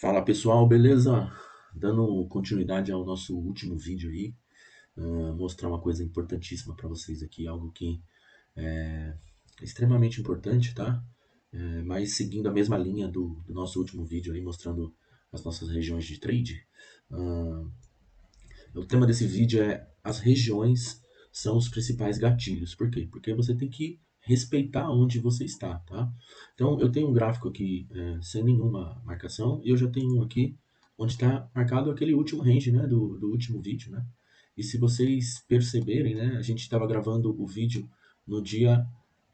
Fala pessoal, beleza? Dando continuidade ao nosso último vídeo aí, mostrar uma coisa importantíssima para vocês aqui, algo que é extremamente importante, tá? Mas seguindo a mesma linha do nosso último vídeo aí, mostrando as nossas regiões de trade. ah, o tema desse vídeo é: as regiões são os principais gatilhos. Por quê? Porque você tem que respeitar onde você está, tá? Então, eu tenho um gráfico aqui sem nenhuma marcação, e eu já tenho um aqui onde está marcado aquele último range, né, do último vídeo, né? E se vocês perceberem, né, a gente estava gravando o vídeo no dia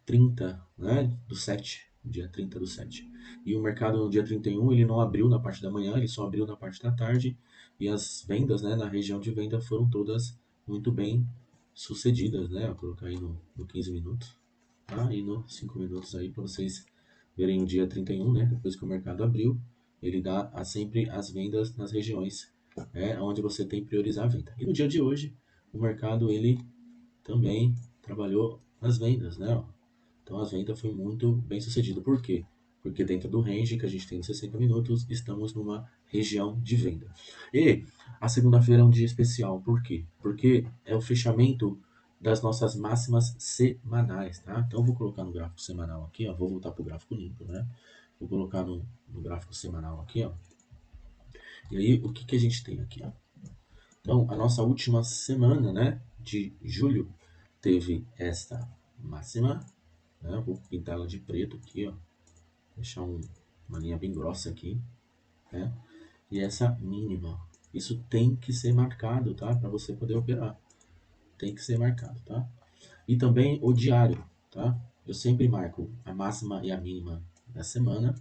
30, né, do 7, dia 30 do 7. E o mercado no dia 31 ele não abriu na parte da manhã, ele só abriu na parte da tarde. E as vendas, né, na região de venda foram todas muito bem sucedidas, né? Vou colocar aí no 15 minutos, tá? E no 5 minutos aí para vocês verem o dia 31, né? Depois que o mercado abriu, ele dá sempre as vendas nas regiões, onde você tem que priorizar a venda. E no dia de hoje, o mercado ele também trabalhou nas vendas, né? Ó. Então a venda foi muito bem sucedida. Por quê? Porque dentro do range que a gente tem nos 60 minutos, estamos numa região de venda. E a segunda-feira é um dia especial. Por quê? Porque é o fechamento das nossas máximas semanais, tá? Então eu vou colocar no gráfico semanal aqui, ó. Vou voltar para o gráfico limpo, né? Vou colocar no gráfico semanal aqui, ó. E aí, o que, que a gente tem aqui, ó? Então, a nossa última semana, né, de julho, teve esta máxima, né? Vou pintar ela de preto aqui, ó. Deixar uma linha bem grossa aqui, né? E essa mínima. Isso tem que ser marcado, tá? Para você poder operar. Tem que ser marcado, tá? E também o diário, tá? Eu sempre marco a máxima e a mínima da semana.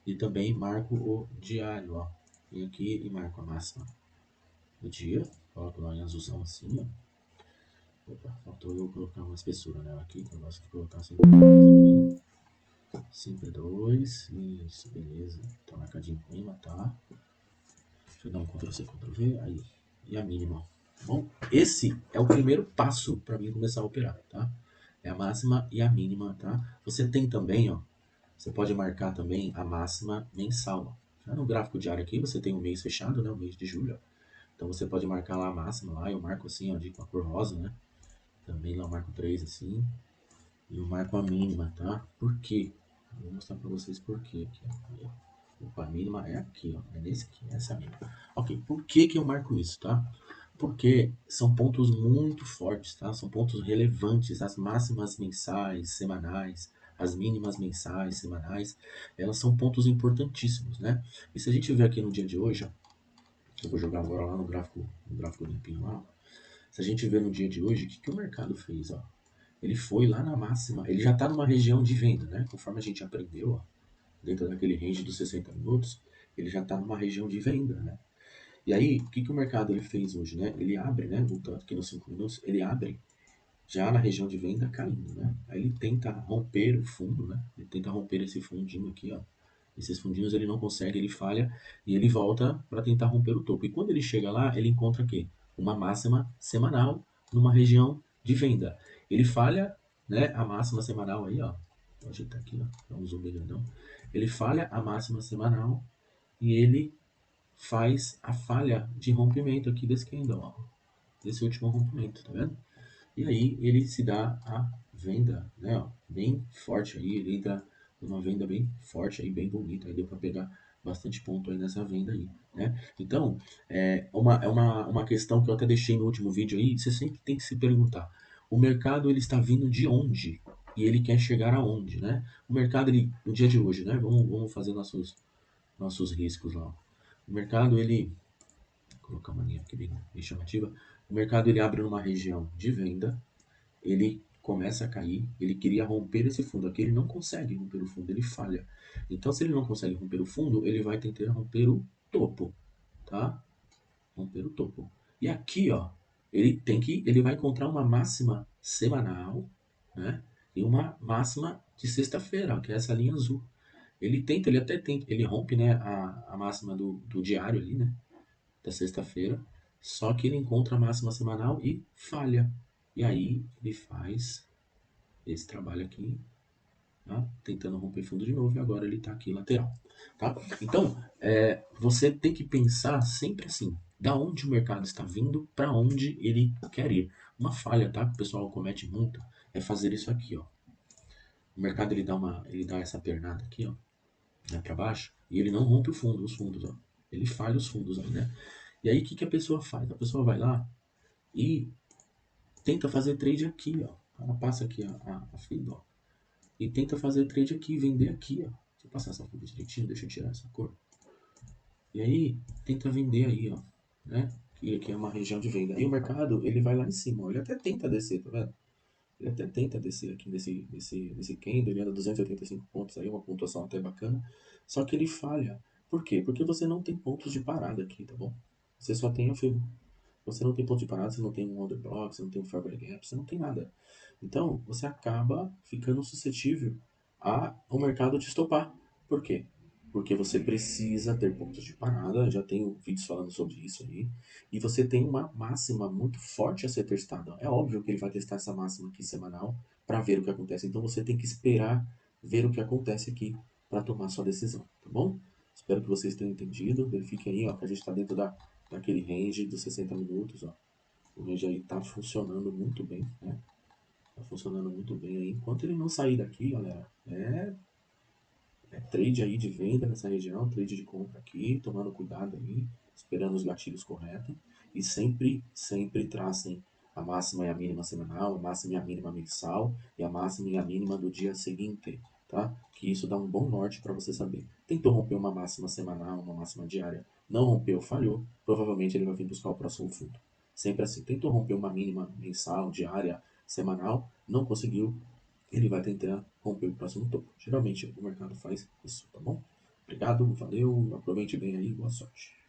E também marco o diário, ó. Venho aqui e marco a máxima do dia. Coloco lá em azulzão assim, ó. Opa, faltou eu colocar uma espessura nela aqui, que eu gosto de colocar sempre dois aqui. Sempre dois. Isso, beleza. Tá marcadinho em cima, tá? Deixa eu dar um Ctrl+C, Ctrl+V, aí. E a mínima. Tá bom? Esse é o primeiro passo para mim começar a operar, tá? É a máxima e a mínima, tá? Você tem também, ó. Você pode marcar também a máxima mensal. Já no gráfico diário aqui, você tem o mês fechado, né? O mês de julho. Então você pode marcar lá a máxima lá. Eu marco assim, ó, com a cor rosa, né? Também lá eu marco 3 assim. E eu marco a mínima, tá? Por quê? Vou mostrar pra vocês por quê aqui, ó. Opa, a mínima é aqui, ó. É nesse aqui, essa mínima. Ok, por que que eu marco isso, tá? Porque são pontos muito fortes, tá? São pontos relevantes. As máximas mensais, semanais, as mínimas mensais, semanais, elas são pontos importantíssimos, né? E se a gente ver aqui no dia de hoje, ó, eu vou jogar agora lá no gráfico limpinho lá, ó. Se a gente ver no dia de hoje, o que que o mercado fez, ó? Ele foi lá na máxima, ele já está numa região de venda, né? Conforme a gente aprendeu, ó, dentro daquele range dos 60 minutos, ele já está numa região de venda, né? E aí, o que, que o mercado ele fez hoje, né? Ele abre, né? Voltando aqui nos 5 minutos, ele abre já na região de venda caindo, né? Aí ele tenta romper o fundo, né? Ele tenta romper esse fundinho aqui, ó. Esses fundinhos ele não consegue, ele falha e ele volta para tentar romper o topo. E quando ele chega lá, ele encontra o quê? Uma máxima semanal numa região de venda. Ele falha, né? A máxima semanal aí, ó. Vou ajeitar aqui, ó. Dá um zoom bem grandão. Ele falha a máxima semanal e ele faz a falha de rompimento aqui desse candle, ó. Desse último rompimento, tá vendo? E aí ele se dá a venda, né, ó, bem forte aí, ele entra numa venda bem forte aí, bem bonita, aí deu para pegar bastante ponto aí nessa venda aí, né? Então, uma questão que eu até deixei no último vídeo aí, você sempre tem que se perguntar, o mercado ele está vindo de onde? E ele quer chegar aonde, né? O mercado, ele, no dia de hoje, né? Vamos fazer nossos riscos lá. O mercado, ele, vou colocar uma linha aqui bem chamativa, o mercado ele abre numa região de venda, ele começa a cair, ele queria romper esse fundo aqui, ele não consegue romper o fundo, ele falha. Então, se ele não consegue romper o fundo, ele vai tentar romper o topo, tá? Romper o topo. E aqui, ó, ele vai encontrar uma máxima semanal, né? E uma máxima de sexta-feira, que é essa linha azul. Ele até tenta, ele rompe, né, a máxima do diário ali, né? Da sexta-feira, só que ele encontra a máxima semanal e falha. E aí ele faz esse trabalho aqui, tá? Tentando romper fundo de novo, e agora ele está aqui lateral. tá? Então, você tem que pensar sempre assim, da onde o mercado está vindo, para onde ele quer ir. Uma falha, tá? Que o pessoal comete muito é fazer isso aqui, ó. O mercado ele dá essa pernada aqui, ó, né, para baixo, e ele não rompe os fundos, ó. Ele falha os fundos aí, né? E aí o que que a pessoa faz? A pessoa vai lá e tenta fazer trade aqui, ó. Ela passa aqui a fibra, ó, e tenta fazer trade aqui, vender aqui, ó. Deixa eu passar essa fibra direitinho, deixa eu tirar essa cor. E aí, tenta vender aí, ó, né? E aqui é uma região de venda. Aí o mercado, ele vai lá em cima, ó. Ele até tenta descer, tá vendo? Ele até tenta descer aqui nesse candle, ele anda 285 pontos aí, uma pontuação até bacana. Só que ele falha. Por quê? Porque você não tem pontos de parada aqui, tá bom? Você só tem a fibra. Você não tem ponto de parada, você não tem um order block, você não tem um fair value gap, você não tem nada. Então, você acaba ficando suscetível ao mercado te estopar. Por quê? Porque você precisa ter pontos de parada, já tenho vídeos falando sobre isso aí, e você tem uma máxima muito forte a ser testada. É óbvio que ele vai testar essa máxima aqui semanal para ver o que acontece. Então você tem que esperar ver o que acontece aqui para tomar sua decisão, tá bom? Espero que vocês tenham entendido. Verifiquem aí, ó, que a gente está dentro daquele range dos 60 minutos, ó. O range aí tá funcionando muito bem, né? Tá funcionando muito bem aí. Enquanto ele não sair daqui, galera, trade aí de venda nessa região, trade de compra aqui, tomando cuidado aí, esperando os gatilhos corretos. E sempre, sempre tracem a máxima e a mínima semanal, a máxima e a mínima mensal e a máxima e a mínima do dia seguinte, tá? Que isso dá um bom norte para você saber. Tentou romper uma máxima semanal, uma máxima diária, não rompeu, falhou, provavelmente ele vai vir buscar o próximo fundo. Sempre assim. Tentou romper uma mínima mensal, diária, semanal, não conseguiu, ele vai tentar romper o próximo topo. Geralmente o mercado faz isso, tá bom? Obrigado, valeu, aproveite bem aí, boa sorte.